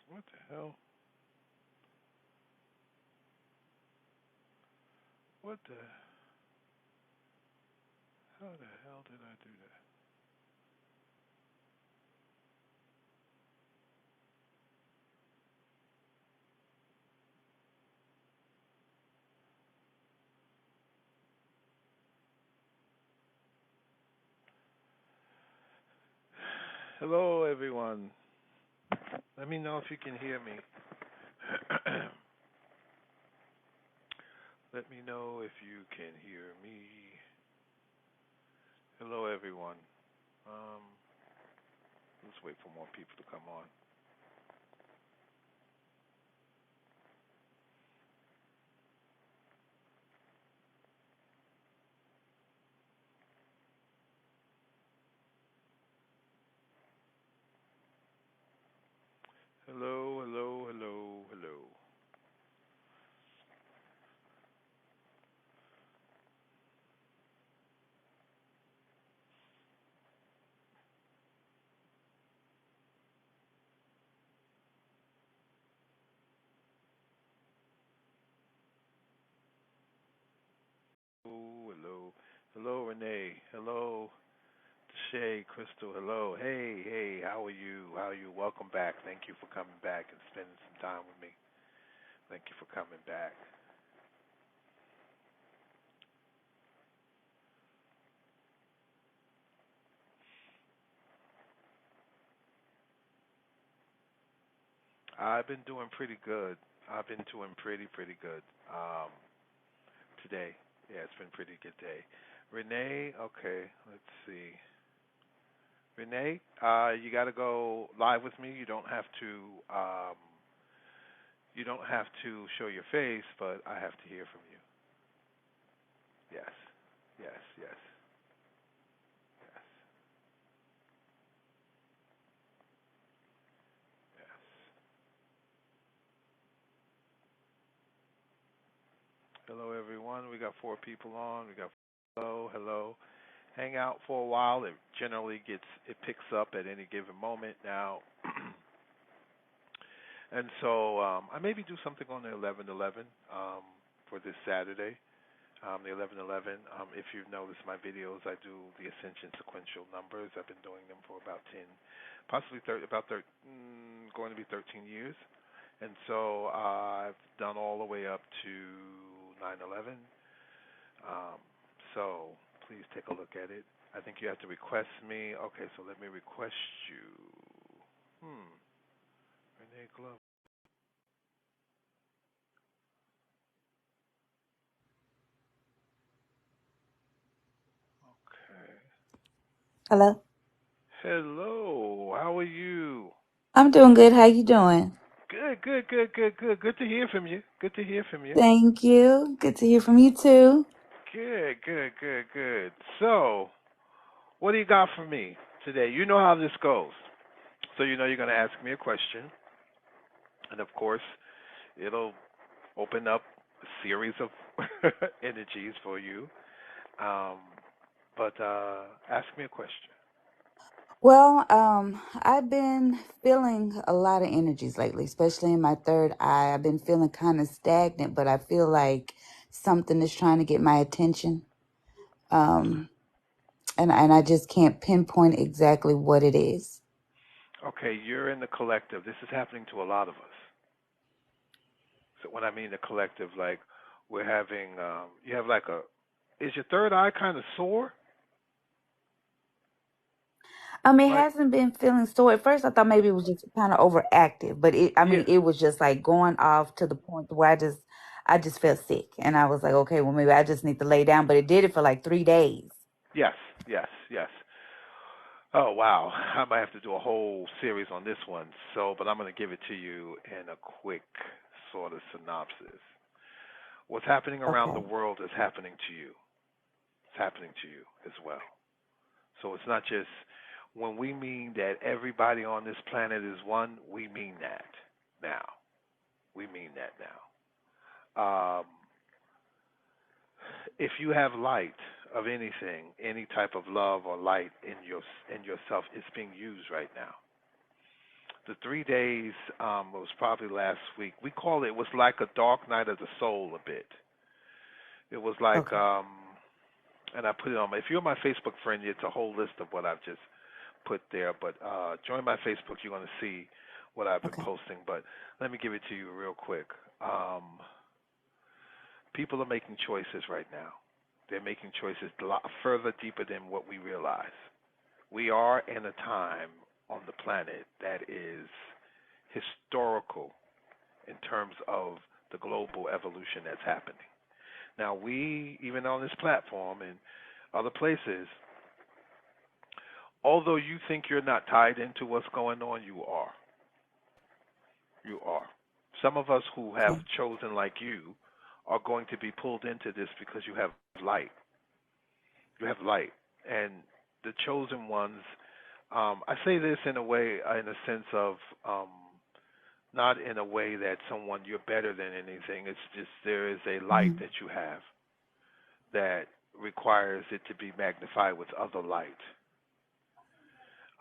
What the hell? What the? How the hell did I do that? Hello, everyone. Let me know if you can hear me. Let me know if you can hear me. Hello, everyone. Um, let's wait for more people to come on. Hello, hello, hello, hello. Hello, hello, hello, Renee. Hello, Shay, Crystal. Hello. Hey, hey. How are you? How are you? Welcome back. Thank you for coming back and spending some time with me. Thank you for coming back. I've been doing pretty good. I've been doing pretty good. Today, yeah, it's been a pretty good day. Renee, okay, let's see. Renee, you got to go live with me. You don't have to show your face, but I have to hear from you. Yes, yes, yes, yes, yes. Hello, everyone. We got four people on. We got hello, hello. Hang out for a while. It picks up at any given moment now. And so I maybe do something on the 11:11 for this Saturday. The 11:11. If you've noticed my videos, I do the Ascension sequential numbers. I've been doing them for about 10, possibly 30, going to be 13 years. And so I've done all the way up to 9/11. Um, so please take a look at it. I think you have to request me. Okay, so let me request you. Renee Glover. Okay. Hello. Hello. How are you? I'm doing good. How you doing? Good, good, good, good, good. Good to hear from you. Good to hear from you. Thank you. Good to hear from you too. Good, good, good, good. So, what do you got for me today? You know how this goes. So you know you're going to ask me a question, and of course, it'll open up a series of energies for you. Um, but ask me a question. Well, I've been feeling a lot of energies lately, especially in my third eye. I've been feeling kind of stagnant, but I feel like something is trying to get my attention. Um, and I just can't pinpoint exactly what it is. Okay, you're in the collective. This is happening to a lot of us. So when I mean the collective, like we're having, you have like a, is your third eye kind of sore? It Like, hasn't been feeling so. At first, I thought maybe it was just kind of overactive, but yeah, it was just like going off to the point where I just felt sick, and I was like, okay, well, maybe I just need to lay down. But it did it for like 3 days. yes, yes, yes. Oh wow, I might have to do a whole series on this one. So, but I'm going to give it to you in a quick sort of synopsis. What's happening around the Okay. world is happening to you. It's happening to you as well. So it's not just when we mean that everybody on this planet is one, we mean that now. We mean that now. If you have light of anything, any type of love or light in yourself, it's being used right now. The 3 days was probably last week. We call it, was like a dark night of the soul a bit. It was like, Okay. and I put it on my, if you're my Facebook friend, it's a whole list of what I've just put there. But join my Facebook, you're going to see what I've been Okay. posting. But let me give it to you real quick. People are making choices right now. They're making choices a lot further deeper than what we realize. We are in a time on the planet that is historical in terms of the global evolution that's happening. Now, we, even on this platform and other places, although you think you're not tied into what's going on, you are. You are. Some of us who have Okay. chosen, like you, are going to be pulled into this because you have light. You have light. And the chosen ones, I say this in a way, in a sense of, not in a way that someone you're better than anything. It's just there is a light Hmm. that you have that requires it to be magnified with other light.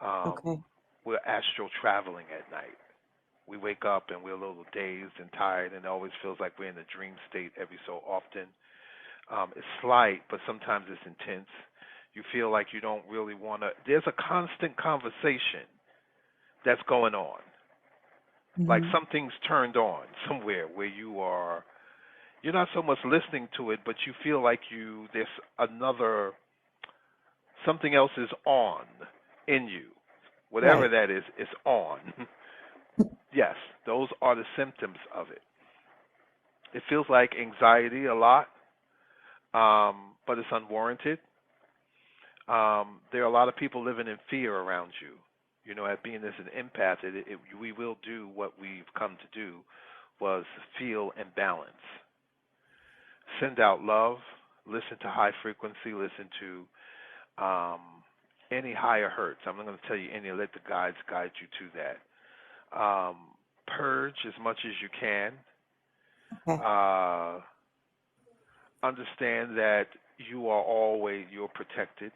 Um, Okay. we're astral traveling at night. We wake up and we're a little dazed and tired, and it always feels like we're in a dream state every so often. It's slight, but sometimes it's intense. You feel like you don't really want to. There's a constant conversation that's going on. Like Hmm. something's turned on somewhere where you're not so much listening to it, but you feel like there's another, something else is on in you. Whatever Right. that is on. Yes, those are the symptoms of it. It feels like anxiety a lot, but it's unwarranted. There are a lot of people living in fear around you. You know, at being as an empath, we will do what we've come to do was feel and balance. Send out love, listen to high frequency, listen to any higher hertz. I'm not going to tell you any, let the guides guide you to that. Purge as much as you can. Okay. Uh, understand that you're protected.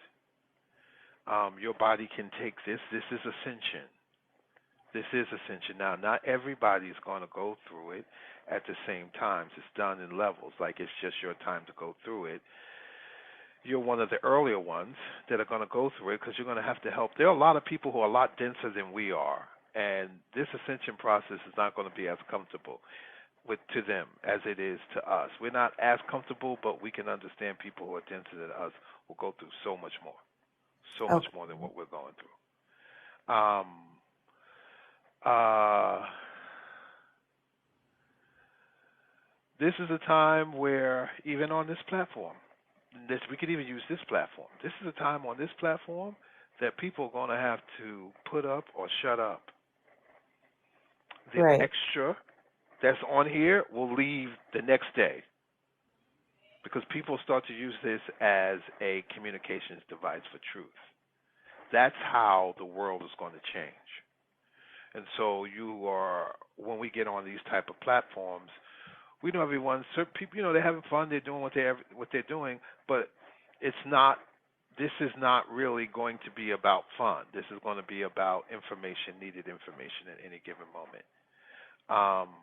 Your body can take this. This is ascension. This is ascension. Now, not everybody is going to go through it at the same time. It's done in levels. Like it's just your time to go through it. You're one of the earlier ones that are going to go through it because you're going to have to help. There are a lot of people who are a lot denser than we are, and this ascension process is not going to be as comfortable to them as it is to us. We're not as comfortable, but we can understand people who are denser than us will go through so much Okay. more than what we're going through. Uh, this is a time where even on this platform, we could even use this platform. This is a time on this platform that people are going to have to put up or shut up. The Right. extra that's on here will leave the next day because people start to use this as a communications device for truth. That's how the world is going to change. And so when we get on these type of platforms, we know everyone. Certain people, they're having fun. They're doing what they're doing, but it's not. This is not really going to be about fun. This is going to be about needed information at any given moment. Um,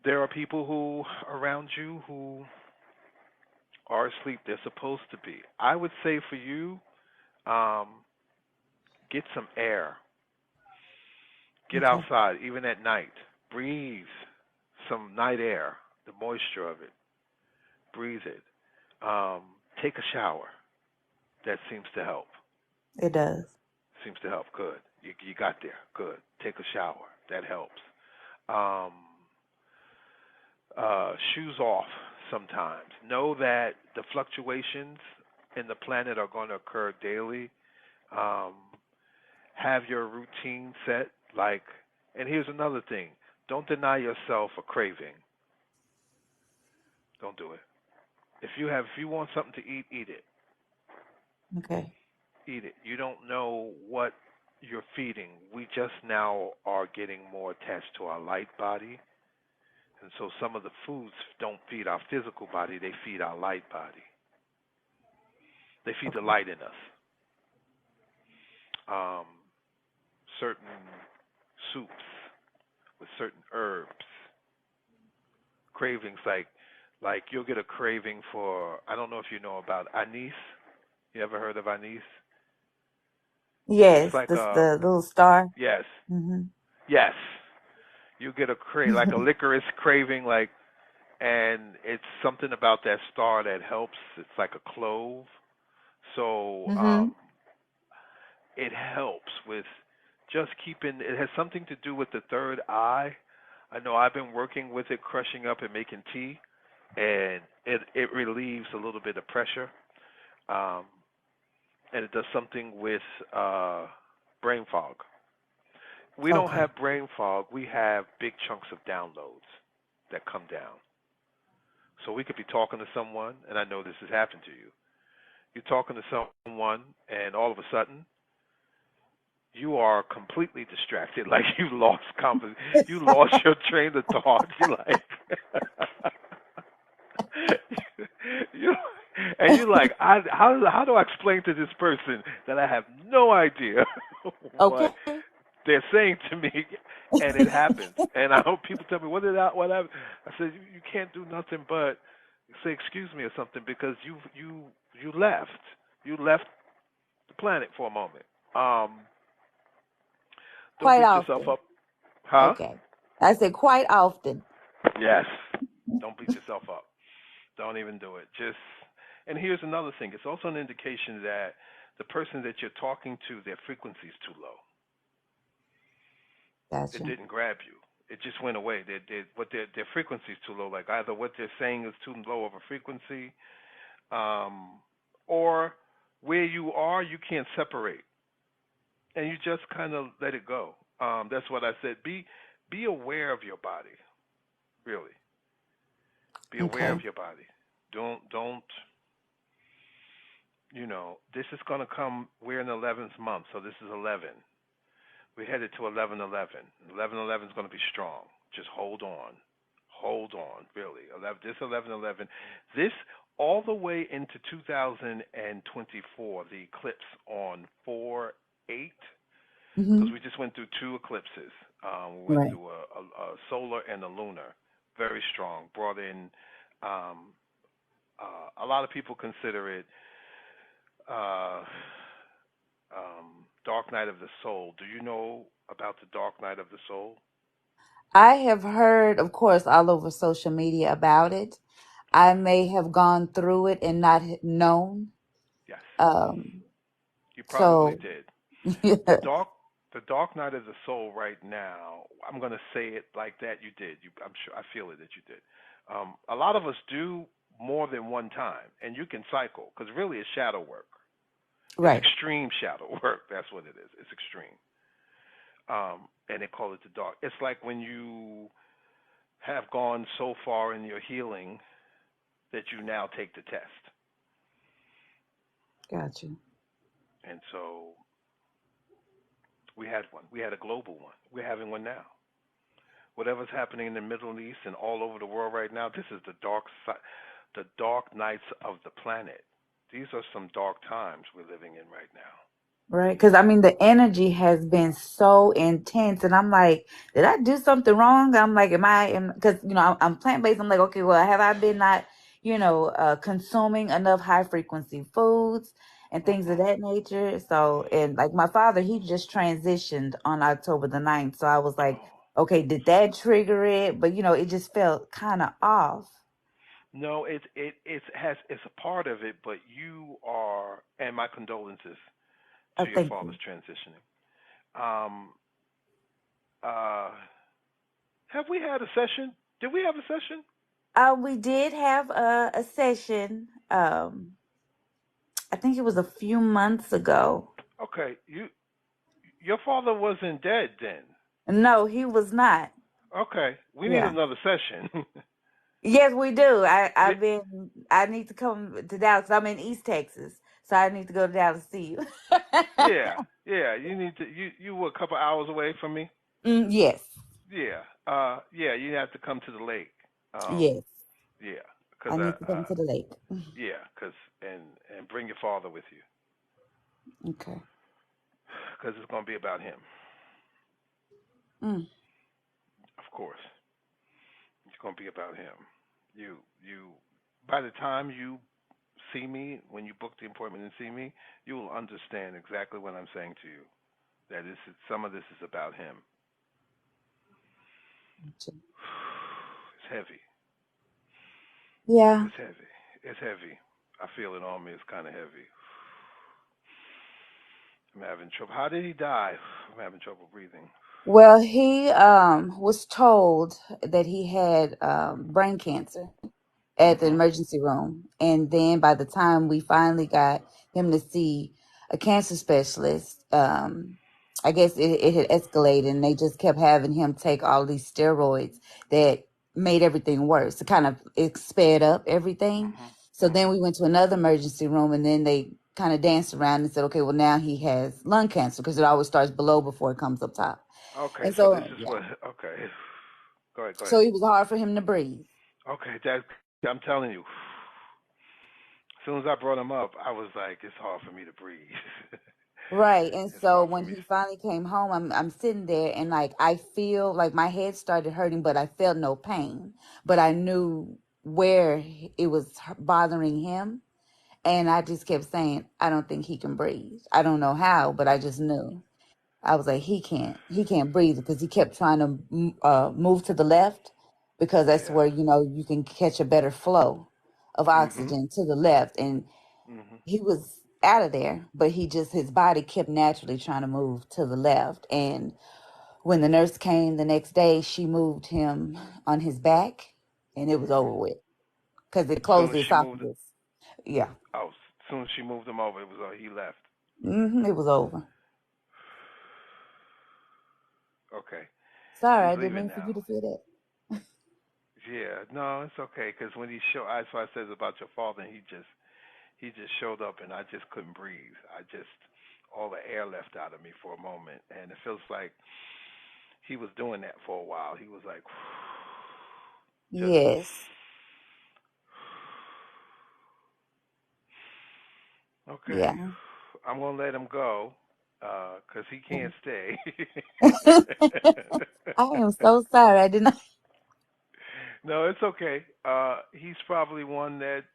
there are people who around you who are asleep. They're supposed to be. I would say for you, um, get some air. Get Okay. outside, even at night. Breathe some night air, the moisture of it. Breathe it. Um, take a shower. That seems to help. It does. Seems to help. Good. You got there. Good. Take a shower. That helps. Um, shoes off sometimes. Know that the fluctuations in the planet are going to occur daily. Um, have your routine set. And here's another thing: don't deny yourself a craving. Don't do it. If you want something to eat, eat it. Okay. Eat it. You don't know what you're feeding. We just now are getting more attached to our light body. And so some of the foods don't feed our physical body, they feed our light body. They feed the Okay. light in us. Um, certain soups with certain herbs, cravings like you'll get a craving for, I don't know if you know about anise. You ever heard of anise? It's Yes, like the little star. yes, Mm-hmm. yes. You get a like a licorice craving, like, and it's something about that star that helps. It's like a clove, so Mm-hmm. it helps with just keeping. It has something to do with the third eye. I know I've been working with it, crushing up and making tea, and it relieves a little bit of pressure, um, and it does something with brain fog. We don't Okay. have brain fog. We have big chunks of downloads that come down. So we could be talking to someone, and I know this has happened to you. You're talking to someone, and all of a sudden, you are completely distracted, like you lost you lost your train of thought. You're like, you, and you're like, how do I explain to this person that I have no idea what Okay. they're saying to me, and it happens. And I hope people tell me what happened. I said you can't do nothing but say excuse me or something because you left the planet for a moment. Um, don't Quite beat yourself often. up, huh? Okay. I said quite often. Yes. Don't beat yourself up. Don't even do it. Just and here's another thing. It's also an indication that the person that you're talking to, their frequency is too low. It Gotcha. didn't grab you. It just went away. Their frequency is too low. Like either what they're saying is too low of a frequency, um, or where you are, you can't separate, and you just kind of let it go. That's what I said. Be aware of your body. Really, be aware Okay. of your body. Don't. This is going to come. We're in the 11th month, so this is 11. We're headed to 11/11. 11/11 is going to be strong. Just hold on. Hold on, really. 11, this 11/11, this all the way into 2024, the eclipse on 4/8, because Mm-hmm. we just went through two eclipses. We went Right. through a solar and a lunar, very strong. Brought in um, a lot of people consider it uh, Dark Night of the Soul. Do you know about the Dark Night of the Soul? I have heard, of course, all over social media about it. I Okay. may have gone through it and not known. Yes, Um, you probably so did. The yeah. dark, the Dark Night of the Soul. Right now, I'm gonna say it like that. You did. I'm sure. I feel it that you did. A lot of us do more than one time, and you can cycle because really it's shadow work. It's Right. extreme shadow work. That's what it is. It's extreme. And they call it the dark. It's like when you have gone so far in your healing that you now take the test. Gotcha. And so we had one. We had a global one. We're having one now. Whatever's happening in the Middle East and all over the world right now, this is the dark nights of the planet. These are some dark times we're living in right now. Right. Because I mean, the energy has been so intense. And I'm like, did I do something wrong? I'm like, because, I'm plant based. I'm like, okay, well, have I been not, consuming enough high frequency foods and things of Mhm. that nature? So, and like my father, he just transitioned on October the 9th. So I was like, Oh. okay, did that trigger it? But, it just felt kind of off. No, it's a part of it, but you are, and my condolences Oh, to your thank father's you. transitioning. Um, uh, have we had a session? Did we have a session? We did have a session. I think it was a few months ago. Okay, your father wasn't dead then. No, he was not. Okay, we need Yeah. another session. Yes, we do. Yeah, I need to come to Dallas. I'm in East Texas, so I need to go to Dallas to see you. yeah, yeah. You need to. You were a couple hours away from me. Yes. Yeah, yeah. You have to come to the lake. Um, Yes. yeah, I because need to come to the lake. yeah, cause and bring your father with you, Okay. cause it's gonna be about him. Mm. Of course, it's gonna be about him. You. By the time you see me, when you book the appointment and see me, you will understand exactly what I'm saying to you. That some of this is about him. It's heavy. Yeah. It's heavy. It's heavy. I feel it on me. It's kind of heavy. I'm having trouble. How did he die? I'm having trouble breathing. Well, he was told that he had brain cancer at the Mhm. emergency room. And then by the time we finally got him to see a cancer specialist, I guess it had escalated and they just kept having him take all these steroids that made everything worse. It kind of it sped up everything. Mhm. So then Mhm. we went to another emergency room and then they kind of danced around and said, okay, well, now he has lung cancer because it always starts below before it comes up top. Okay, And so this so, is yeah. what. Okay. Go ahead. Go So ahead. it was hard for him to breathe. Okay, that I'm telling you. As soon as I brought him up, I was like, it's hard for me to breathe. Right. And It's so hard for when me. he finally came home, I'm sitting there and like I feel like my head started hurting, but I felt no pain. But I knew where it was bothering him. And I just kept saying, I don't think he can breathe. I don't know how, but I just knew. I was like, he can't breathe because he kept trying to move to the left because that's Yeah. where, you can catch a better flow of Mhm. oxygen to the left. And Mhm. he was out of there, but his body kept naturally trying to move to the left. And when the nurse came the next day, she moved him on his back, and it was over Mhm. with because it As soon closed as the she moved, esophagus. Yeah. as soon as she moved him over, it was he left. It was over. Okay. Sorry, He's I didn't leaving mean for now. you to feel that. Yeah. No, it's okay. Because when he showed, that's why I said about your father. And he just showed up, and I just couldn't breathe. All the air left out of me for a moment, and it feels like he was doing that for a while. He was like, just, Yes. okay, Yeah. I'm gonna let him go, 'cause he can't stay. I am so sorry. I did not. No, it's okay. He's probably one that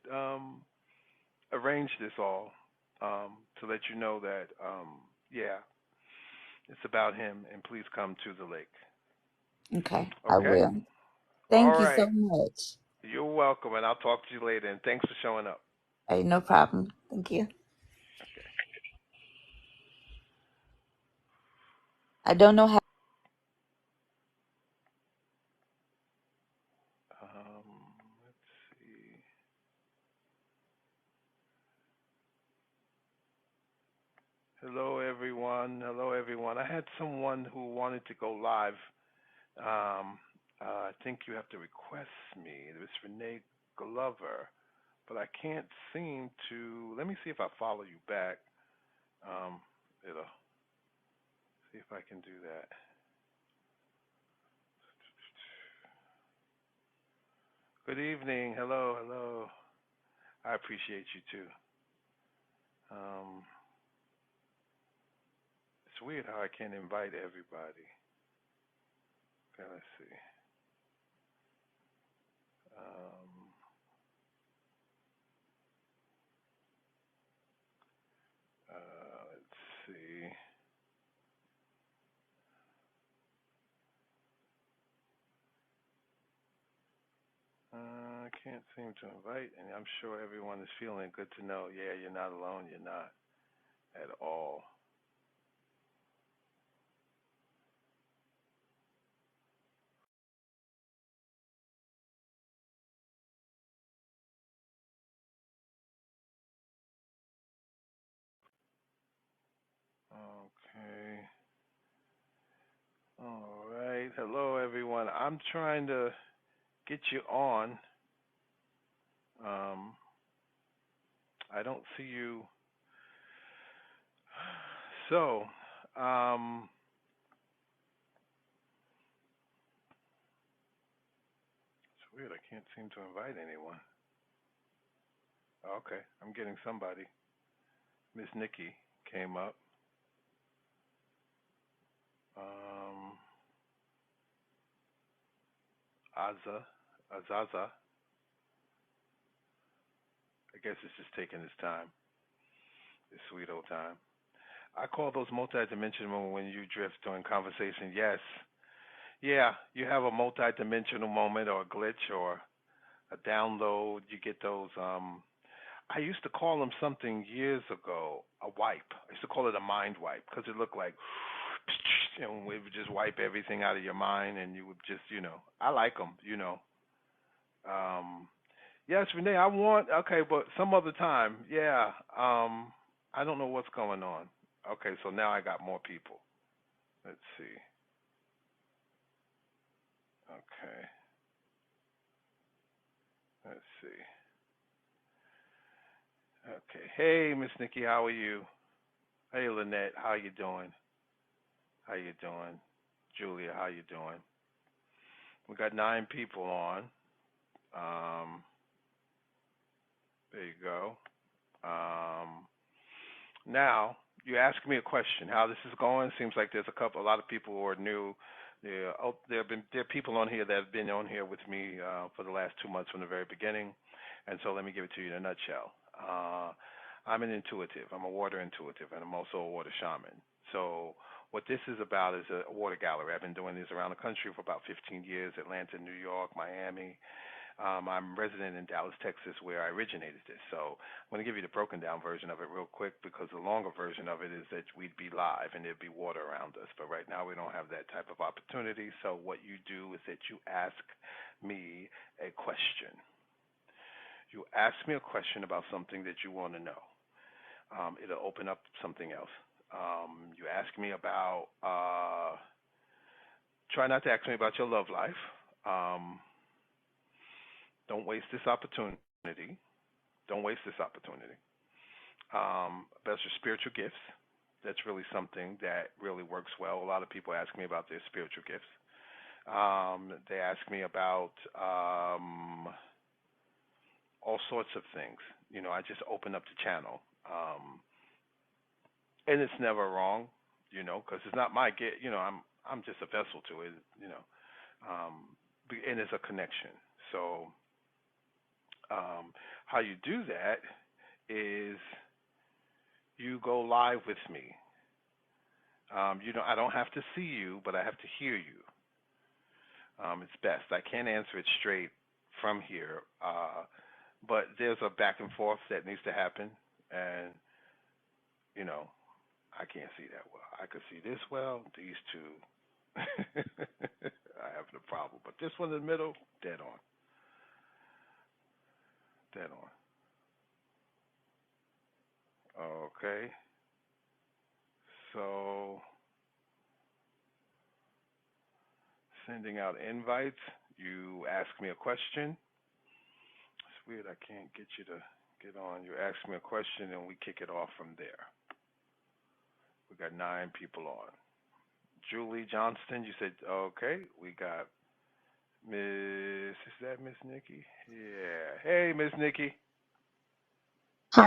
arranged this all, to let you know that, yeah, it's about him, and please come to the lake. Okay, I Okay? will. All Thank you so right. much. You're welcome, and I'll talk to you later. And thanks for showing up. Hey, no problem. Thank you. Okay. I don't know how. Let's see. Hello, everyone. Hello, everyone. I had someone who wanted to go live. I think you have to request me. It was Renee Glover, but I can't seem to. Let me see if I follow you back. It'll see if I can do that. Good evening. Hello, hello. I appreciate you too. Um, it's weird how I can't invite everybody. Okay, let's see. Um, let's see. I can't seem to invite, and I'm sure everyone is feeling good to know. Yeah, you're not alone. You're not at all. Okay. All right. Hello, everyone. I'm trying to get you on. Um, I don't see you. So, it's weird. I can't seem to invite anyone. Okay, I'm getting somebody. Miss Nikki came up. Um, Azaza. I guess it's just taking its time, its sweet old time. I call those multidimensional when you drift during conversation. Yes. Yeah, you have a multidimensional moment or a glitch or a download. You get those. I used to call them something years ago, a wipe. I used to call it a mind wipe because it looked like, it would just wipe everything out of your mind, and you would just, I like them. Um, yes, Renee, I want. Okay, but some other time, yeah. I don't know what's going on. Okay, so now I got more people. Let's see. Okay, let's see. Okay. Hey, Miss Nikki, how are you? Hey, Lynette, how you doing? How you doing? Julia, how you doing? We got 9 people on. Um, there you go. Now you ask me a question. How this is going? Seems like there's a lot of people who are new. There are people on here that have been on here with me for the last 2 months from the very beginning, and so let me give it to you in a nutshell. I'm an intuitive. I'm a water intuitive, and I'm also a water shaman. So what this is about is a water gallery. I've been doing these around the country for about 15 years: Atlanta, New York, Miami. I'm resident in Dallas, Texas, where I originated this. So I'm going to give you the broken down version of it real quick because the longer version of it is that we'd be live and there'd be water around us. But right now we don't have that type of opportunity. So what you do is that you ask me a question. You ask me a question about something that you want to know. It'll open up something else. You ask me about, try not to ask me about your love life. Um, don't waste this opportunity. Don't waste this opportunity. About your spiritual gifts. That's really something that really works well. A lot of people ask me about their spiritual gifts. They ask me about all sorts of things. I just open up the channel, and it's never wrong, because it's not my gift. I'm just a vessel to it, and it's a connection. So, how you do that is you go live with me. I don't have to see you, but I have to hear you. It's best. I can't answer it straight from here, but there's a back and forth that needs to happen, and you know, I can't see that well. I could see this well. These two, I have no problem, but this one in the middle, dead on, dead on. Okay, so sending out invites. You ask me a question. It's weird. I can't get you to get on. You ask me a question, and we kick it off from there. We got 9 people on. Julie Johnston, you said okay. We got Miss. Is that Miss Nikki? Yeah. Hey, Miss Nikki. Hi,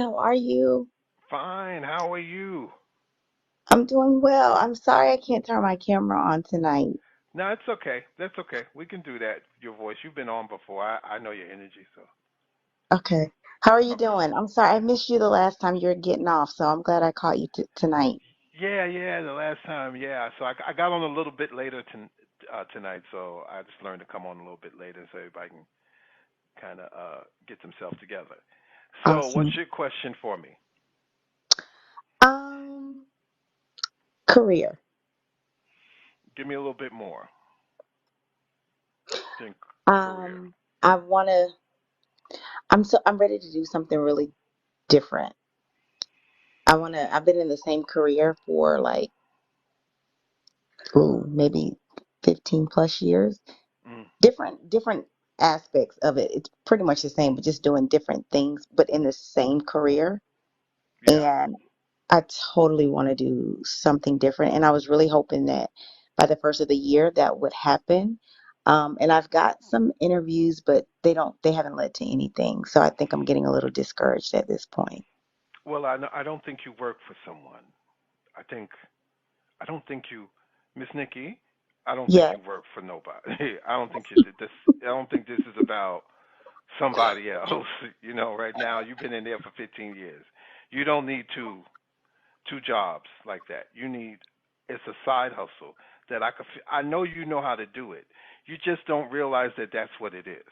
how are you? Fine. How are you? I'm doing well. I'm sorry I can't turn my camera on tonight. No, it's okay. That's okay. We can do that. Your voice. You've been on before. I know your energy. So. Okay. How are you Okay. doing? I'm sorry I missed you the last time you were getting off, so I'm glad I caught you t tonight. Yeah, yeah. The last time, yeah. So I got on a little bit later tonight. So I just learned to come on a little bit later so everybody can kind of get themselves together. So, what's Awesome. your question for me? Um, Career. Give me a little bit more. Think career. Um, I wanna I'm ready to do something really different. I've been in the same career for like, ooh, maybe 15 plus years. Mm, Different aspects of it. It's pretty much the same, but just doing different things, but in the same career. yeah. And I totally want to do something different. And I was really hoping that by the first of the year that would happen. And I've got some interviews, but they haven't led to anything. So I think I'm getting a little discouraged at this point. Well, I don't think you work for someone. I think I don't think you, Miss Nikki. I don't think Yes. you work for nobody. I don't think you did this. I don't think this is about somebody else. Right now you've been in there for 15 years. You don't need two jobs like that. You need it's a side hustle that I know you know how to do it. You just don't realize that that's what it is.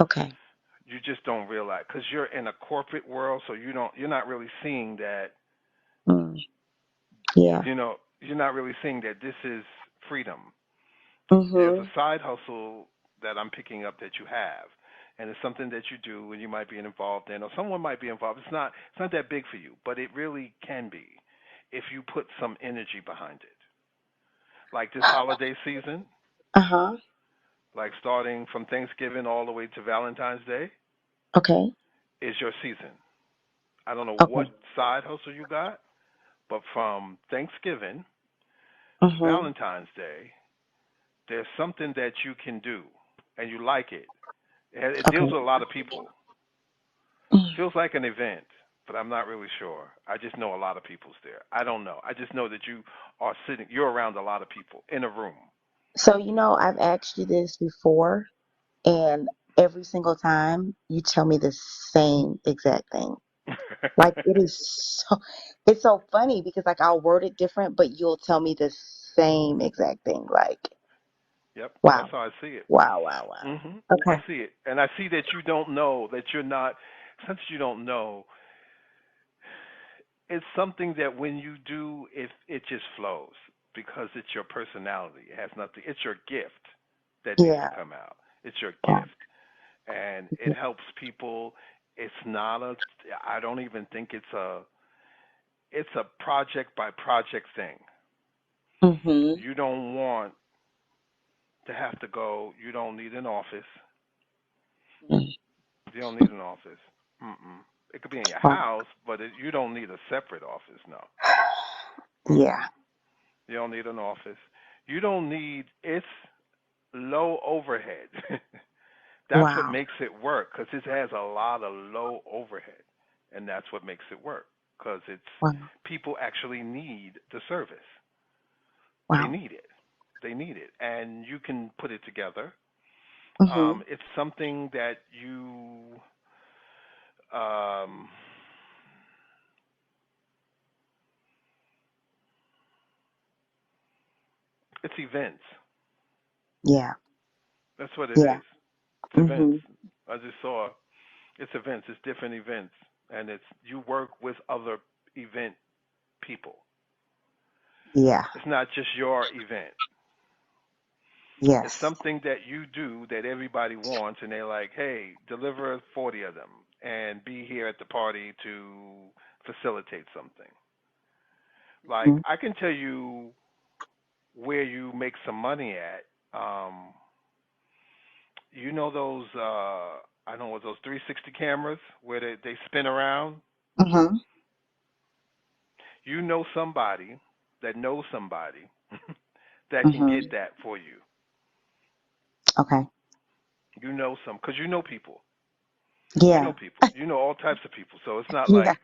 Okay. You just don't realize because you're in a corporate world, so you're not really seeing that. Mm. Yeah. You're not really seeing that this is freedom. There's a Mhm. side hustle that I'm picking up that you have, and it's something that you do and you might be involved in, or someone might be involved. It's not that big for you, but it really can be if you put some energy behind it. Like this holiday season, Uh-huh. like starting from Thanksgiving all the way to Valentine's Day, Okay. is your season. I don't know what Okay. side hustle you got, but from Thanksgiving to Mhm. Valentine's Day, there's something that you can do, and you like it. It deals Okay. with a lot of people. Mm. Feels like an event, but I'm not really sure. I just know a lot of people's there. I don't know. I just know that you're around a lot of people in a room. So, I've asked you this before, and every single time you tell me the same exact thing. Like it's so funny because like I'll word it different, but you'll tell me the same exact thing. Like, Yep, that's wow, how I see it. wow, wow, wow. I Okay. see it, and I see that you don't know that you're not. Since you don't know, it's something that when you do, it just flows because it's your personality. It has nothing. It's your gift that needs to Yeah. come out. It's your Wow. gift, and it helps people. It's not a. I don't even think it's a. It's a project by project thing. Mhm. You don't want to have to go. You don't need an office. Mm. You don't need an office. Mm-mm. It could be in your Wow. house, but you don't need a separate office. No. Mm-mm. Yeah. You don't need an office. You don't need. It's low overhead. That's what Wow. makes it work because it has a lot of low overhead, and that's what makes it work because it's Wow. people actually need the service. They Wow. need it. They need it, and you can put it together. Mhm. It's something that you. Um, it's events. Yeah. That's what it Yeah. is. It's events. Mhm. I just saw it's events. It's different events, and it's you work with other event people. Yeah. It's not just your event. It's Yes. something that you do that everybody wants, and they're like, "Hey, deliver 40 of them and be here at the party to facilitate something." Like Mhm. I can tell you where you make some money at. You know those I don't know those 360 cameras where they spin around. Mhm. You know somebody that knows somebody that can Mhm. get that for you. Okay. You know some because you know people. You know Yeah. people. You know all types of people. So it's not Yeah. like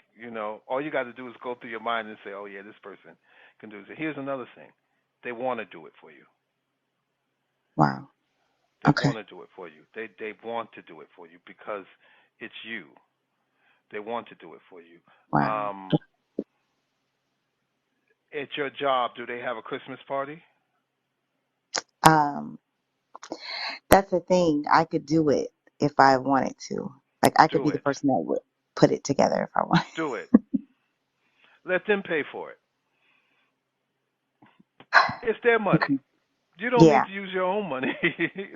all you got to do is go through your mind and say, "Oh yeah, this person can do this." Here's another thing: they want to do it for you. Wow. They Okay. want to do it for you. They want to do it for you because it's you. They want to do it for you. Wow. Um, at your job, do they have a Christmas party? Um, that's the thing. I could do it if I wanted to. Like I could Do be the it. person that would put it together if I wanted. Do it. Let them pay for it. It's their money. Okay. You don't need Yeah. to use your own money.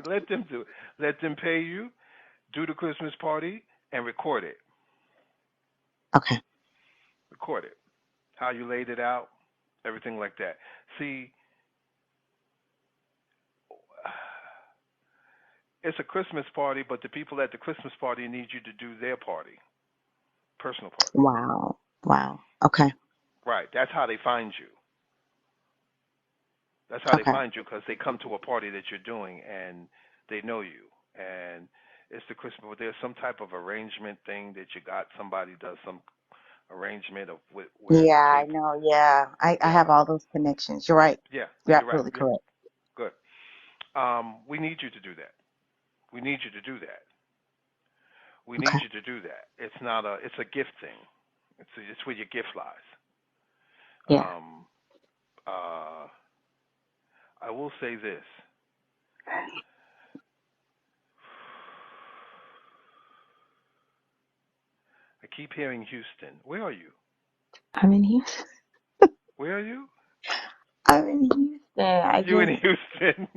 Let them do it. Let them pay you, do the Christmas party, and record it. Okay. Record it. How you laid it out, everything like that. See, it's a Christmas party, but the people at the Christmas party need you to do their party, personal party. Wow. Wow. Okay. Right. That's how they find you. That's how they Okay. find you because they come to a party that you're doing and they know you. And it's the Christmas. There's some type of arrangement thing that you got. Somebody does some arrangement of where Yeah, the I table. know. Yeah. I Yeah, have all those connections. You're right. yeah, You're you're right. absolutely correct. We need you to do that. We need you to do that. We need Okay. you to do that. It's not a. It's a gift thing. It's where your gift lies. Yeah. Um, uh, I will say this. I keep hearing Houston. Where are you? I'm in Houston. Where are you? I'm in Houston. I You in just Houston?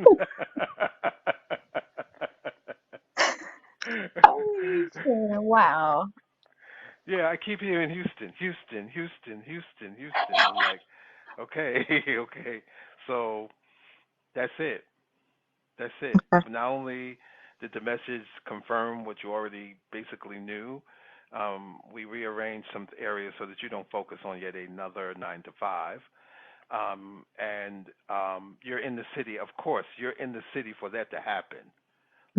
I'm in Houston. Wow. Yeah, I keep hearing Houston, Houston, Houston, Houston, Houston. I'm like, okay, okay. So that's it. That's it. Okay. Not only did the message confirm what you already basically knew, we rearranged some areas so that you don't focus on yet another 9 to 5. And you're in the city. Of course, you're in the city for that to happen.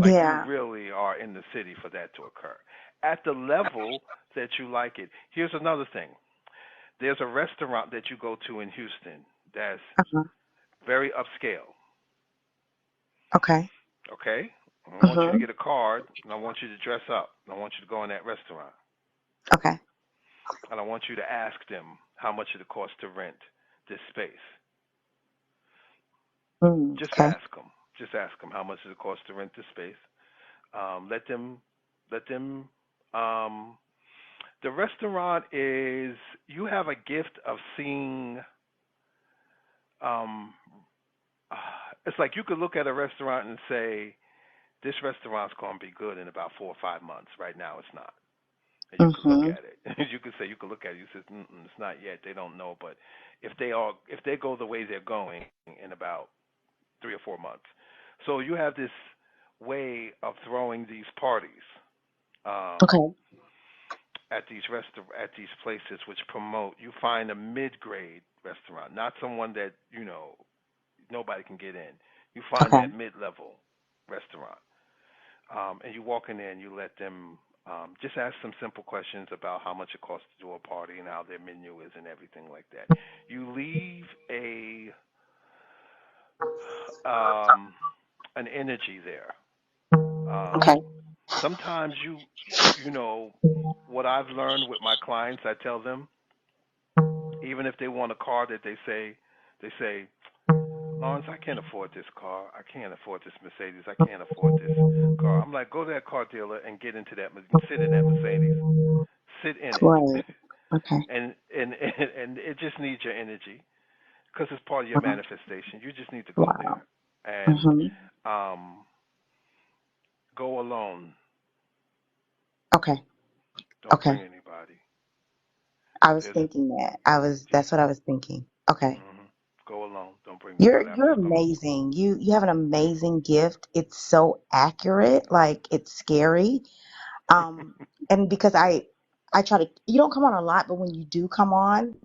Like you Yeah. really are in the city for that to occur. At the level that you like it. Here's another thing. There's a restaurant that you go to in Houston that's Uh-huh. very upscale. Okay. Okay? I want you to Uh-huh. get a card and I want you to dress up. And I want you to go in that restaurant. Okay. And I want you to ask them how much it costs to rent this space. Just Okay. ask them. Just ask them how much it costs to rent this space. Let them um the restaurant is you have a gift of seeing um it's like you could look at a restaurant and say this restaurant's going to be good in about 4 or 5 months. Right now it's not. And you could look Mm-hmm. at it. You could look at it. You said it's not yet. They don't know, but if they go the way they're going in about 3 or 4 months. So you have this way of throwing these parties. Um, Okay. at these places which promote. You find a mid-grade restaurant, not someone that nobody can get in. You find Okay. that mid-level restaurant, and you walk in there and you let them just ask some simple questions about how much it costs to do a party and how their menu is and everything like that. You leave a um, an energy there. Okay. Sometimes you know what I've learned with my clients. I tell them even if they want a car that they say, Lawrence, I can't afford this car. I can't afford this Mercedes. I can't afford this car. I'm like, go to that car dealer and get into that, sit in that Mercedes, sit in it, Right. Okay. and it just needs your energy because it's part of your Uh-huh. manifestation. You just need to go Wow. there and Mm-hmm. um, go alone. Okay. Don't bring Okay. anybody. I was There's thinking that. That's what I was thinking. Okay. hmm Go alone. Don't bring You're nobody. I'm you're just going. amazing. You have an amazing gift. It's so accurate, like it's scary. Um, and because I try to, you don't come on a lot, but when you do come on,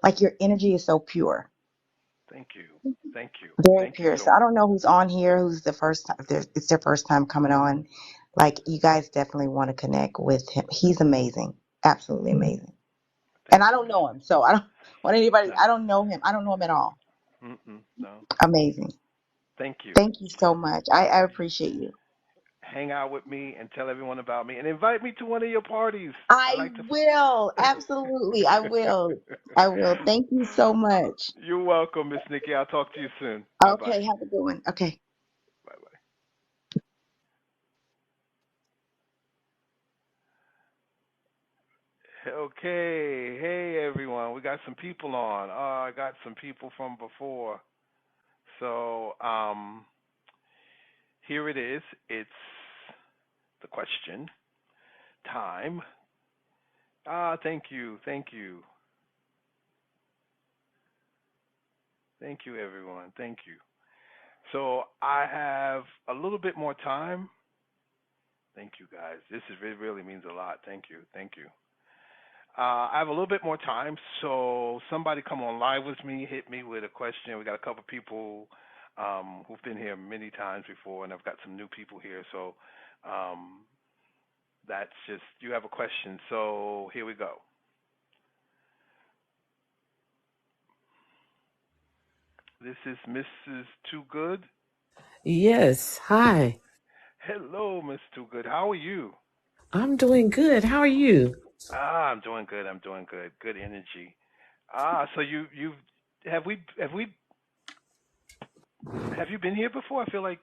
like your energy is so pure, Thank you. Thank you. very Thank you pure. so So I much. don't know who's on here, who's the first time, if it's their first time coming on. Like you guys definitely want to connect with him. He's amazing, absolutely amazing. And Thank I you, don't man. know him, so I don't want anybody. No. I don't know him. I don't know him at all. No. Amazing. Thank you. Thank you so much. I appreciate you. Hang out with me and tell everyone about me and invite me to one of your parties. I I like to. will. Absolutely. I will. I will. Thank you so much. You're welcome, Miss Nikki. I'll talk to you soon. Bye bye. Okay. Have a good one. Okay. Bye bye. Okay. Hey everyone. We got some people on. I got some people from before. So here it is. It's the question time. Thank you. Thank you. Thank you, everyone. Thank you. So I have a little bit more time. Thank you, guys. It really means a lot. Thank you. Thank you. I have a little bit more time, so somebody come on live with me, hit me with a question. We got a couple people who've been here many times before, and I've got some new people here. So um, that's just you have a question. So here we go. This is Mrs. Too Good. Yes. Hi. Hello, Miss Too Good. How are you? I'm doing good. How are you? I'm doing good. I'm doing good. Good energy. So you have you been here before? I feel like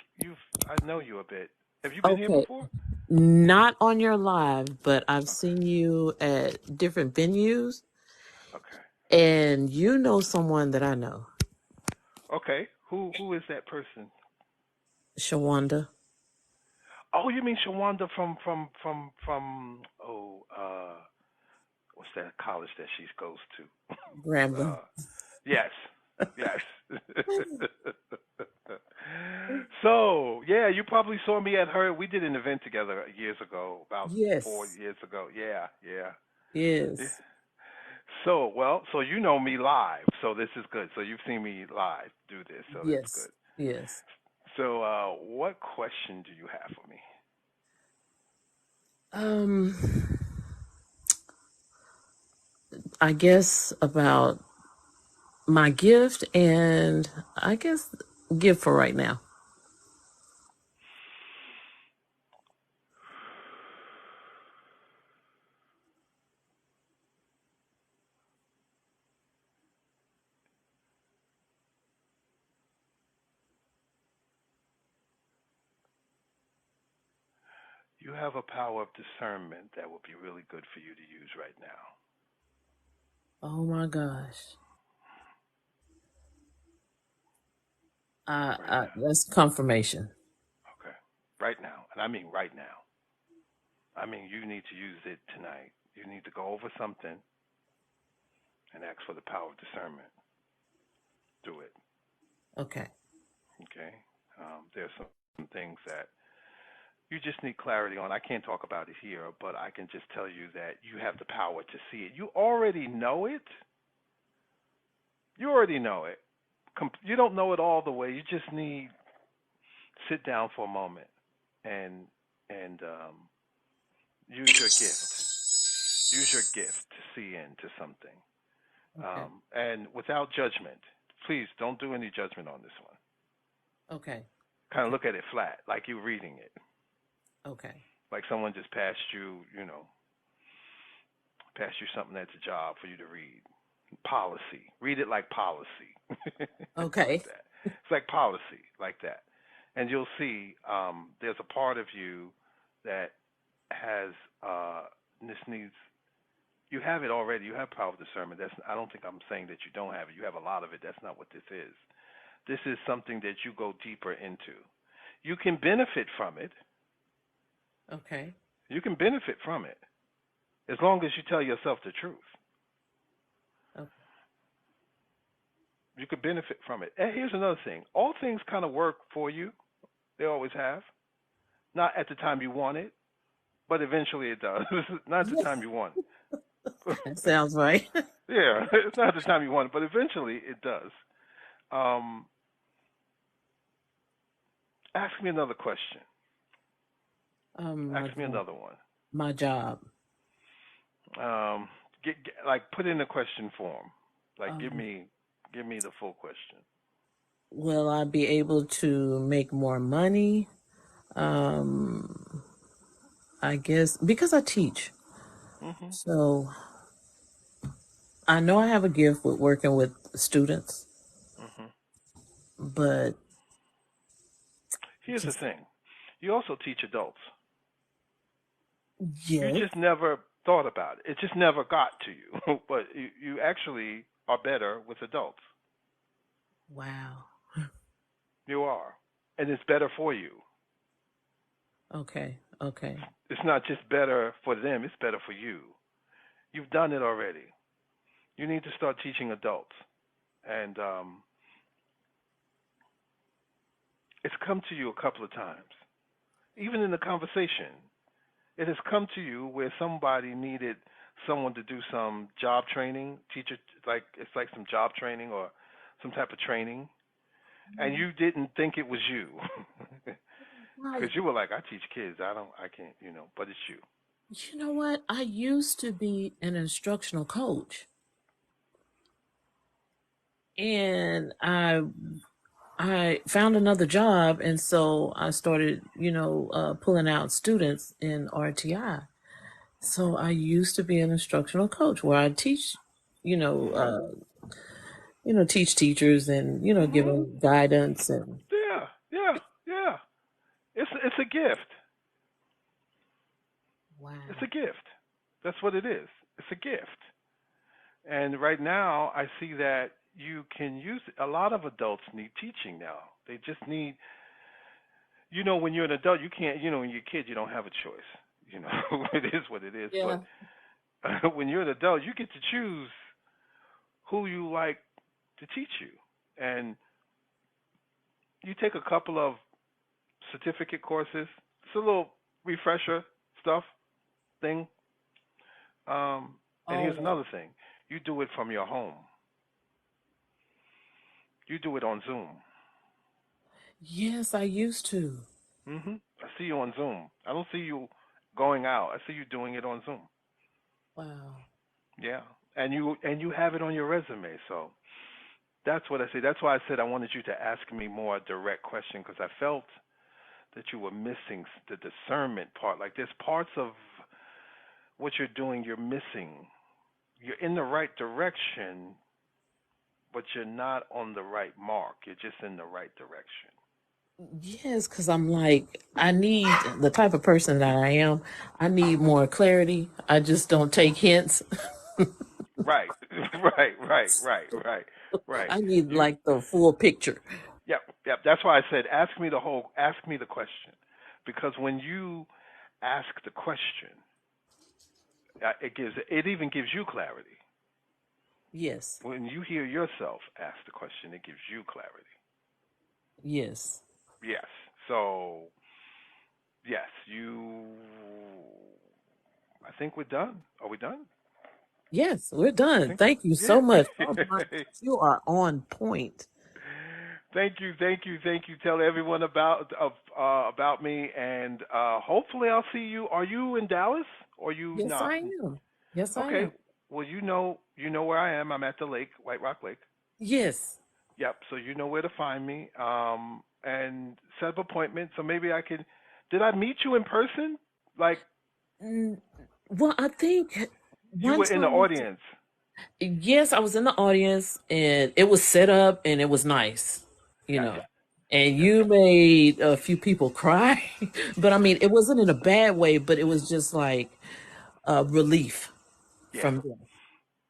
I know you a bit. Have you been here Okay. before? Not on your live, but I've Okay. seen you at different venues, Okay. and you know someone that I know, Okay. Who is that person? Shawanda Oh, you mean Shawanda what's that college that she goes to? Grambling. uh Yes, yes. So yeah, you probably saw me at her. We did an event together years ago, about four Yes. years ago. Yeah, yeah. Yeah. Yes. So you know me live, so this is good. So you've seen me live do this, so that's Yes. good. Yes. So what question do you have for me? Um, I guess about my gift and I guess gift for right now. You have a power of discernment that would be really good for you to use right now. Oh my gosh. Right now. That's confirmation. Okay. Right now. And I mean right now. I mean, you need to use it tonight. You need to go over something and ask for the power of discernment. Do it. Okay. Okay. There's some things that you just need clarity on. I can't talk about it here, but I can just tell you that you have the power to see it. You already know it. You already know it. You don't know it all the way. You just need sit down for a moment and and use your gift. Use your gift to see into something. Okay. And without judgment. Please don't do any judgment on this one. Okay. Kind of Okay. look at it flat, like you're reading it, Okay. like someone just passed you, passed you something that's a job for you to read. Policy. Read it like policy, like Okay. that. It's like policy, like that, and you'll see there's a part of you that has this needs. You have it already. You have power of discernment. I don't think I'm saying that you don't have it. You have a lot of it. That's not what this is. This is something that you go deeper into. You can benefit from it. Okay. You can benefit from it as long as you tell yourself the truth. Okay. You could benefit from it. And here's another thing. All things kind of work for you. They always have. Not at the time you want it, but eventually it does. Not at the time you want it. That sounds right. Yeah, it's not at the time you want it, but eventually it does. Um, Ask me another question. My Ask me job. another one. My job. Um, like put in a question form. Like Um, give me the full question. will I be able to make more money? Um, I guess because I teach. Mhm. So I know I have a gift with working with students, Mhm. but Here's the just thing. You also teach adults. You yes. just never thought about it. It just never got to you. But you actually are better with adults. Wow. You are. And it's better for you. Okay. Okay. It's not just better for them, it's better for you. You've done it already. You need to start teaching adults. And it's come to you a couple of times. Even in the conversation, it has come to you where somebody needed someone to do some job training, teacher like it's like some job training or some type of training, and you didn't think it was you, Right. because you were like, I teach kids, I can't, but it's you. You know what? I used to be an instructional coach, and I found another job, and so I started, pulling out students in RTI. So I used to be an instructional coach where I teach, you know, Mhm. uh, teach teachers and give Mhm. them guidance and. Yeah. Yeah. Yeah. It's a gift. It's a Wow. gift. That's what it is. It's a gift. And right now, I see that you can use it. A lot of adults need teaching now. They just need, when you're an adult, you can't, when you're a kid, you don't have a choice. It is what it is. But Yeah. when you're an adult, you get to choose who you like to teach you. And you take a couple of certificate courses. It's a little refresher stuff thing. And Oh, here's another thing: you do it from your home. You do it on Zoom. yes, I used to. I see you on Zoom. I don't see you going out. I see you doing it on Zoom. Wow. Yeah, and you have it on your resume. So that's what I say. That's why I said I wanted you to ask me more a direct question because I felt that you were missing the discernment part. Like there's parts of what you're doing you're missing. You're in the right direction, but you're not on the right mark. You're just in the right direction. Yes, because I'm like, I need the type of person that I am. I need more clarity. I just don't take hints. Right, right. Right. I need You like the full picture. Yep, yep. That's why I said ask me the question, because when you ask the question, it even gives you clarity. Yes. When you hear yourself ask the question, it gives you clarity. Yes. Yes. So yes, you. I think we're done. Are we done? Yes, we're I done. think. Thank you so much. Oh my Yeah. gosh, you are on point. Thank you. Tell everyone about me, and hopefully I'll see you. Are you in Dallas or are you Yes, not? I am. Yes, I Okay. am. Well, you know where I am. I'm at the lake, White Rock Lake. Yes. Yep. So you know where to find me. And set up appointment. So maybe I can. Did I meet you in person? Like Mm, well, I think you one were in the time, audience. yes, I was in the audience and it was set up and it was nice, you Yes. know. And Yes. you made a few people cry, but I mean, it wasn't in a bad way, but it was just like relief Yeah. from them.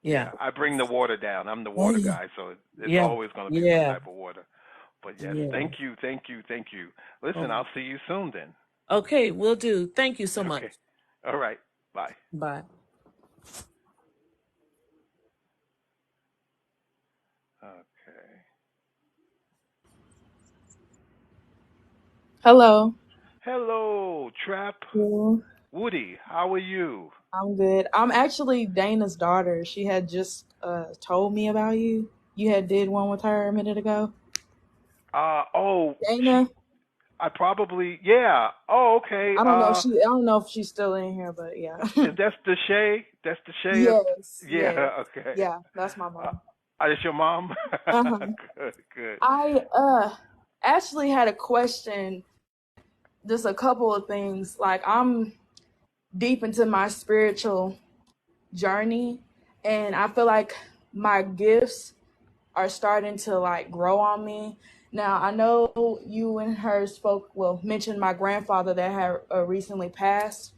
Yeah. Yeah. I bring the water down. I'm the Oh water yeah. guy, so it's Yeah. always going to be some Yeah. type of water. But yes, Yeah. thank you. Listen, Oh. I'll see you soon then. Okay, we'll do. Thank you so Okay. much. All right. Bye. Bye. Okay. Hello. Hello, Trap Hello. Woody. How are you? I'm good. I'm actually Dana's daughter. She had just told me about you. You had did one with her a minute ago. Oh, she. Dana. I probably. Yeah. Oh, okay. I don't know if she's still in here, but yeah. Is that's the Shay? That's the Shay. Yes, Yeah. yes. Okay. Yeah, that's my Uh, mom. is your mom? Uh-huh. Good. Good. I actually had a question, just a couple of things. Like I'm deep into my spiritual journey and I feel like my gifts are starting to like grow on me. Now I know you and her mentioned my grandfather that had recently passed.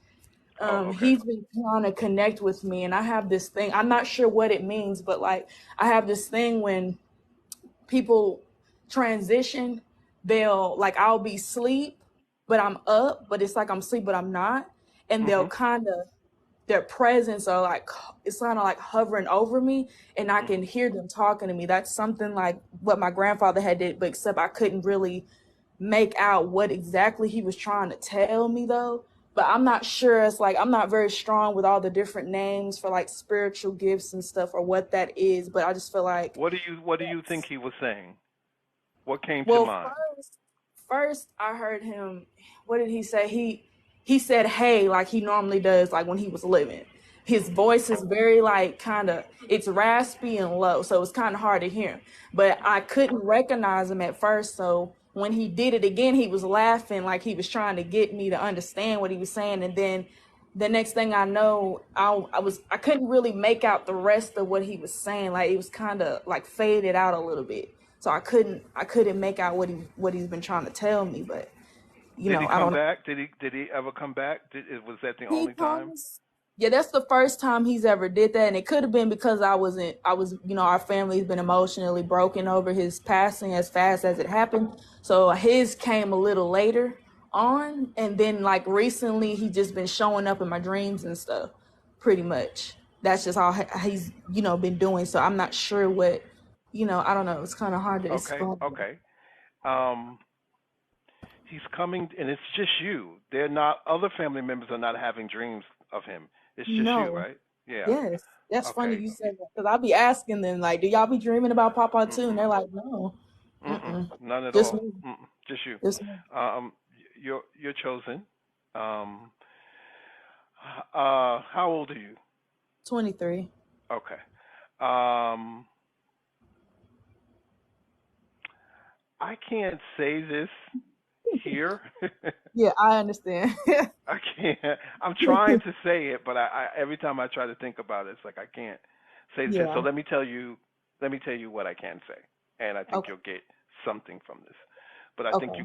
Oh, okay. He's been trying to connect with me, and I have this thing. I'm not sure what it means, but like I have this thing when people transition, they'll like I'll be asleep, but I'm up, but it's like I'm asleep, but I'm not, and they'll Mhm. kind of their presence are like it's kind of like hovering over me and I can Mhm. hear them talking to me. That's something like what my grandfather had did, but except I couldn't really make out what exactly he was trying to tell me though. But I'm not sure. It's like I'm not very strong with all the different names for like spiritual gifts and stuff or what that is, but I just feel like What do you think he was saying? What came to well mind? first I heard him, what did he say? He said hey like he normally does like when he was living. his voice is very like kind of, it's raspy and low, so it's kind of hard to hear him. But I couldn't recognize him at first, so when he did it again, he was laughing like he was trying to get me to understand what he was saying. And then the next thing I know, I couldn't really make out the rest of what he was saying. Like it was kind of like faded out a little bit, so I couldn't make out what he's been trying to tell me. But Did he I come don't know. back? Did he ever come back? Was that the He only time? comes. Yeah, that's the first time he's ever did that, and it could have been because I was, our family's been emotionally broken over his passing as fast as it happened. So his came a little later on, and then like recently he just been showing up in my dreams and stuff. Pretty much, that's just how he's been doing. So I'm not sure what, I don't know. It's kind of hard to Okay, explain. okay. He's coming, and it's just you. They're not, other family members are not having dreams of him. It's just you, No. right? Yeah. Yes, that's funny Okay. you said that because I'll be asking them like, "Do y'all be dreaming about Papa too?" And Mm-mm. they're like, "No, Mm-mm. None at just all. me, Mm-mm. Just you. just me." Um, you're chosen. Um, how old are you? 23. Okay. Um, I can't say this here. Yeah, I understand. I can't. I'm trying to say it, but I every time I try to think about it, it's like I can't say this. So Yeah. let me tell you what I can say, and I think Okay. you'll get something from this. But I think Okay.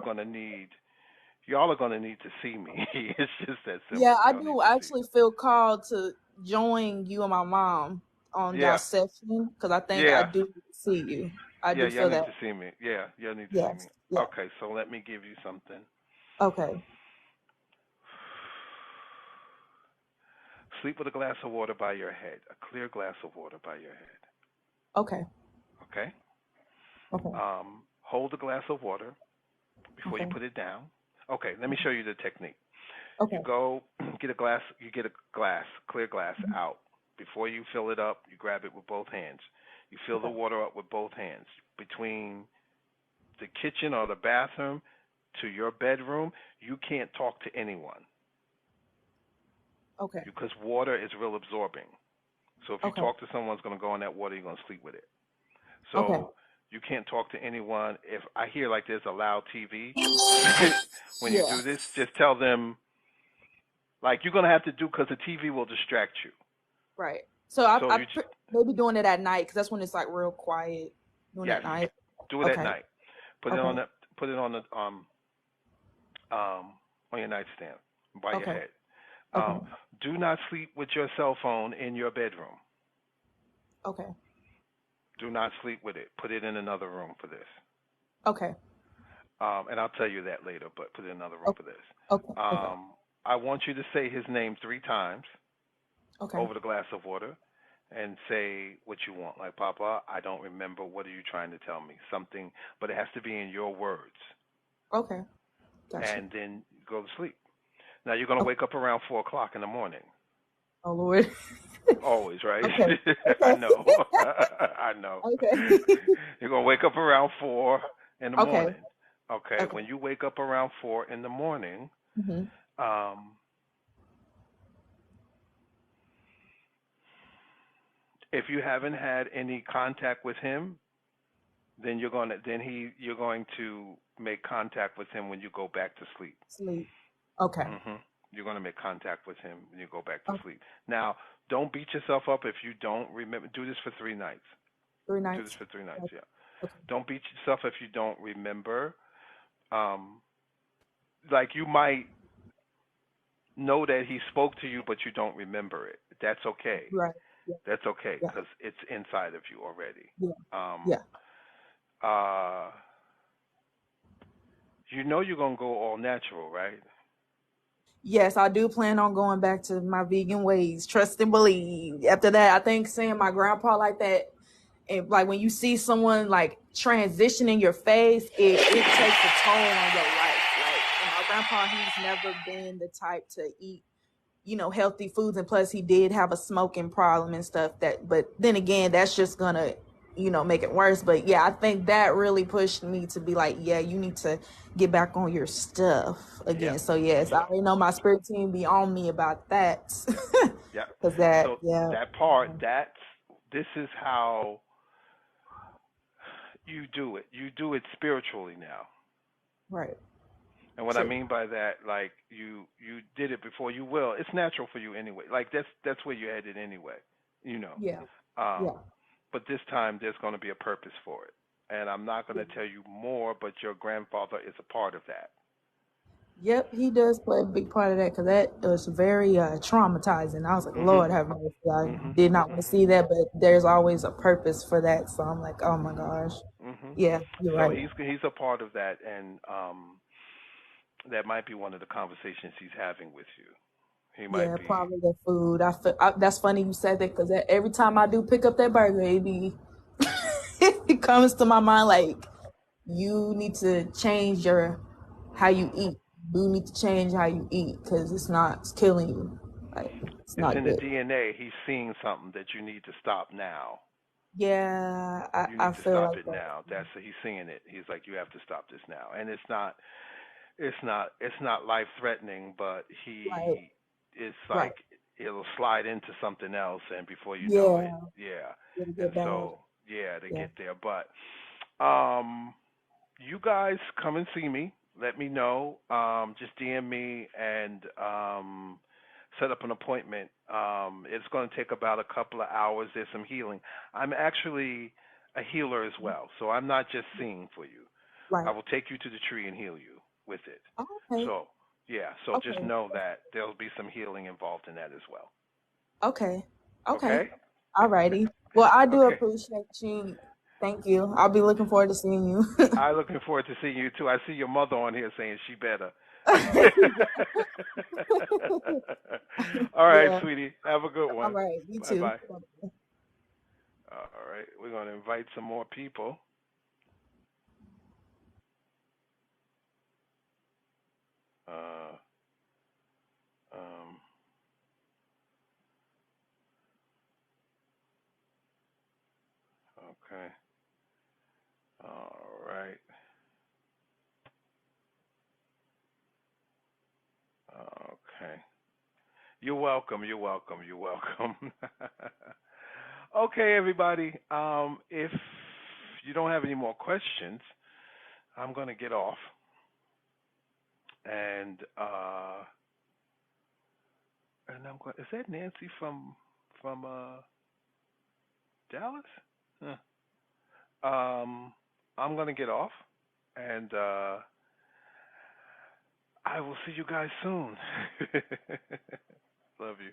y'all are gonna need to see me. It's just that Yeah, simple. I Y'all need do to see. actually feel called to join you and my mom on y'all Yeah, session because I think I yeah, do see you. I yeah. do Y'all feel need that. to see me. Yeah, y'all need to see me. Yes. Yeah. Okay, so let me give you something. Okay. Sleep with a glass of water by your head, a clear glass of water by your head. Okay. Okay. Okay. Hold the glass of water before you Okay. put it down. Okay, let me show you the technique. You Okay. go get a glass, clear glass Mhm. out. Before you fill it up, you grab it with both hands. You fill the Okay. water up with both hands. Between the kitchen or the bathroom to your bedroom, you can't talk to anyone Okay. because water is real absorbing. So if you Okay. talk to someone, it's going to go in that water, you're going to sleep with it. Okay. So you can't talk to anyone. If I hear like there's a loud TV, when you Yeah. do this, just tell them, like, you're going to have to do because the TV will distract you. Right. So I So I you, maybe doing it at night because that's when it's like real quiet. Doing it yes, at night. do it at Okay. night. Put it on Okay. the, put it on the, on your nightstand by your Okay. head. Okay. Do not sleep with your cell phone in your bedroom. Okay. Do not sleep with it. Put it in another room for this. Okay. And I'll tell you that later, but put it in another room Okay. for this. Okay. Okay. I want you to say his name 3 times Okay. over the glass of water and say what you want. Like, Papa, I don't remember. What are you trying to tell me? Something, but it has to be in your words. Okay. Gotcha. And then go to sleep. Now, you're going to Okay. wake up around 4 o'clock in the morning. Oh Lord. Always, right? Okay. I Okay. know. I know. Okay. You're going to wake up around 4 in the Okay. morning. Okay? Okay. When you wake up around 4 in the morning, Mhm. um, if you haven't had any contact with him, then you're going to make contact with him when you go back to sleep. Sleep. Okay. You're going to make contact with him when you go back to Okay. sleep. Now, don't beat yourself up if you don't remember. Do this for 3 nights. 3 Do this nights. for 3 nights. Okay. Yeah. Okay. Don't beat yourself if you don't remember. Like, you might know that he spoke to you, but you don't remember it. That's okay. Right. Yeah. That's okay Yeah. because it's inside of you already. Yeah. Um, Yeah. you know you're gonna go all natural, right? Yes, I do plan on going back to my vegan ways. Trust and believe. After that, I think seeing my grandpa like that, and like when you see someone like transitioning your face, it takes a toll on your life. Like, and my grandpa, he's never been the type to eat, healthy foods, and plus he did have a smoking problem and stuff. But then again, that's just gonna make it worse. But yeah, I think that really pushed me to be like, yeah, you need to get back on your stuff again. Yep. So yes, I So already know my spirit team be on me about that. yep. Cause that, So yeah, that part, this is how you do it. You do it spiritually now. right, And what I true, mean by that, like you did it before, you will. It's natural for you anyway. Like that's where you're headed anyway. You know. yeah, yeah, Um, but this time there's going to be a purpose for it. And I'm not going to tell you more, but your grandfather is a part of that. yep. He does play a big part of that because that was very traumatizing. I was like, Mhm. Lord have mercy. I Mhm. did not want to Mhm. see that, but there's always a purpose for that. So I'm like, oh my gosh, Mhm. yeah, you're So right. he's a part of that, and that might be one of the conversations he's having with you. He might Yeah, be. probably the food. That's funny you said that because every time I do pick up that burger, it comes to my mind like you need to change your how you Mhm. eat. You need to change how you eat because it's killing you. Like it's It's not in the good. DNA. He's seeing something that you need to stop now. Yeah, You I need to feel stop like it that. now. That's he's seeing it. He's like, you have to stop this now. And it's not life threatening, but Right, it's right. like it'll slide into something else, and before you know it, Yeah, yeah. it'll And get bad. so yeah, to Yeah. get there. But um, you guys come and see me. Let me know. Just DM me and set up an appointment. It's going to take about a couple of hours. There's some healing. I'm actually a healer as well, so I'm not just seeing for you. I Right. will take you to the tree and heal you with it. Okay. So yeah, so just Okay. know that there'll be some healing involved in that as well. Okay. Okay. Okay? Alrighty. Well, I do Okay. appreciate you. Thank you. I'll be looking forward to seeing you. I'm looking forward to seeing you too. I see your mother on here saying she better. All right, Yeah. sweetie. Have a good All one. right. You Bye too. bye. All right, we're going to invite some more people. Uh, um, okay. All right. Okay. You're welcome. You're welcome. You're welcome. Okay, everybody. If you don't have any more questions, I'm going to get off. And I'm going. Is that Nancy from Dallas? Huh. I'm going to get off, and I will see you guys soon. Love you.